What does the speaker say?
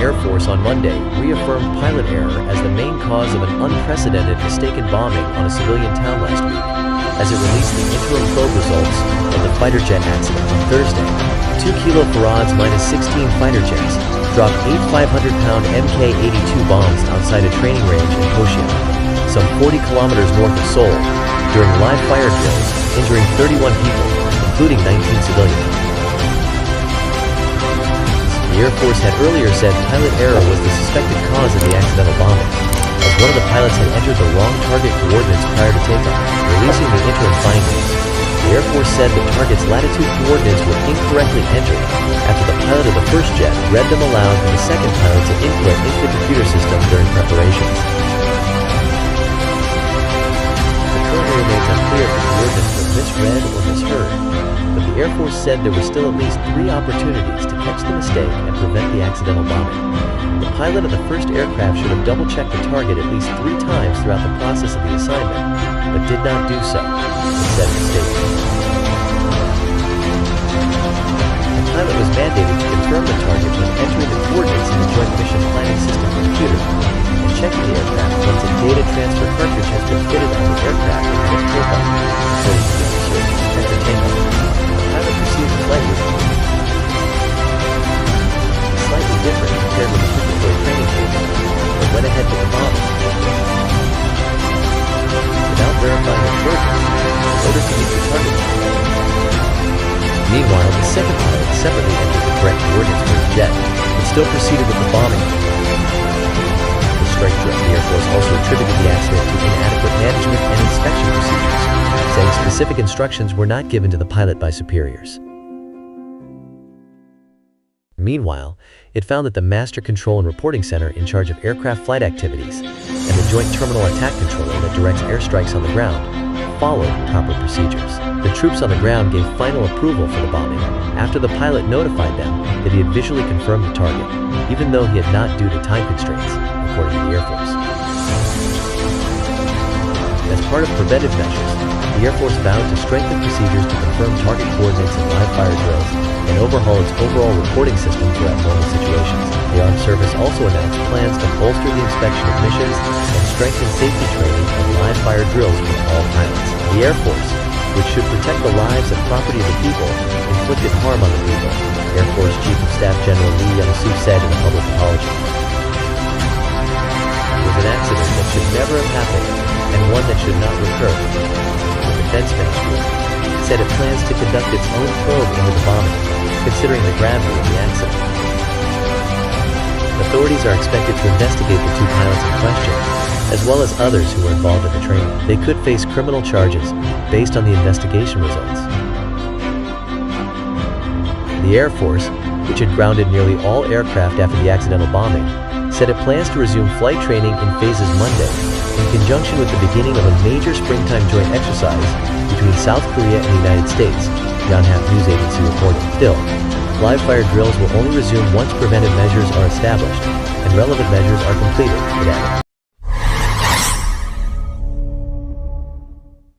Air Force on Monday reaffirmed pilot error as the main cause of an unprecedented mistaken bombing on a civilian town last week, as it released the interim probe results of the fighter jet accident on Thursday. 2 kilometres minus 16 fighter jets dropped 8 500-pound Mk-82 bombs outside a training range in Pocheon, some 40 kilometers north of Seoul, during live fire drills, injuring 31 people, including 19 civilians. The Air Force had earlier said pilot error was the suspected cause of the accidental bombing, as one of the pilots had entered the wrong target coordinates prior to takeoff, releasing the interim findings. The Air Force said the target's latitude coordinates were incorrectly entered after the pilot of the first jet read them aloud for the second pilot to input into the computer system during preparations. It currently remains unclear if the coordinates were misread or misheard, but the Air Force said there were still at least 3 opportunities to catch the mistake and prevent the accidental bombing. The pilot of the first aircraft should have double-checked the target at least 3 times throughout the process of the assignment, but did not do so, it said in a statement. The pilot was mandated to confirm the target when entering the coordinates in the Joint Mission Planning System computer and checking the aircraft once a data transfer cartridge has been fitted on the aircraft before takeoff, according to the officer. After takeoff, the pilot received the flight report. It's slightly different compared with the typical training table, but went ahead with the bombing without verifying the coordinates in order to meet the target. Meanwhile, the second pilot separately entered the correct coordinates for his jet, but still proceeded with the bombing. The strike threat, the Air Force also attributed the accident to inadequate management and inspection procedures, saying specific instructions were not given to the pilot by superiors. Meanwhile, it found that the Master Control and Reporting Center in charge of aircraft flight activities and the Joint Terminal Attack Controller that directs airstrikes on the ground followed proper procedures. The troops on the ground gave final approval for the bombing after the pilot notified them that he had visually confirmed the target, even though he had not due to time constraints, according to the Air Force. As part of preventive measures, the Air Force vowed to strengthen procedures to confirm target coordinates in live fire drills and overhaul its overall reporting system for abnormal situations. The Armed Service also announced plans to bolster the inspection of missions and strengthen safety training and live fire drills for all pilots. The Air Force, which should protect the lives and property of the people, inflicted harm on the people, Air Force Chief of Staff General Lee Young-soo said in a public apology. It was an accident that should never have happened and one that should not recur. The Defense Ministry said it plans to conduct its own probe into the bombing, considering the gravity of the accident. Authorities are expected to investigate the 2 pilots in question, as well as others who were involved in the training. They could face criminal charges based on the investigation results. The Air Force, which had grounded nearly all aircraft after the accidental bombing, said it plans to resume flight training in phases Monday, in conjunction with the beginning of a major springtime joint exercise between South Korea and the United States, Yonhap News Agency reported. Still, live fire drills will only resume once preventive measures are established and relevant measures are completed, it added.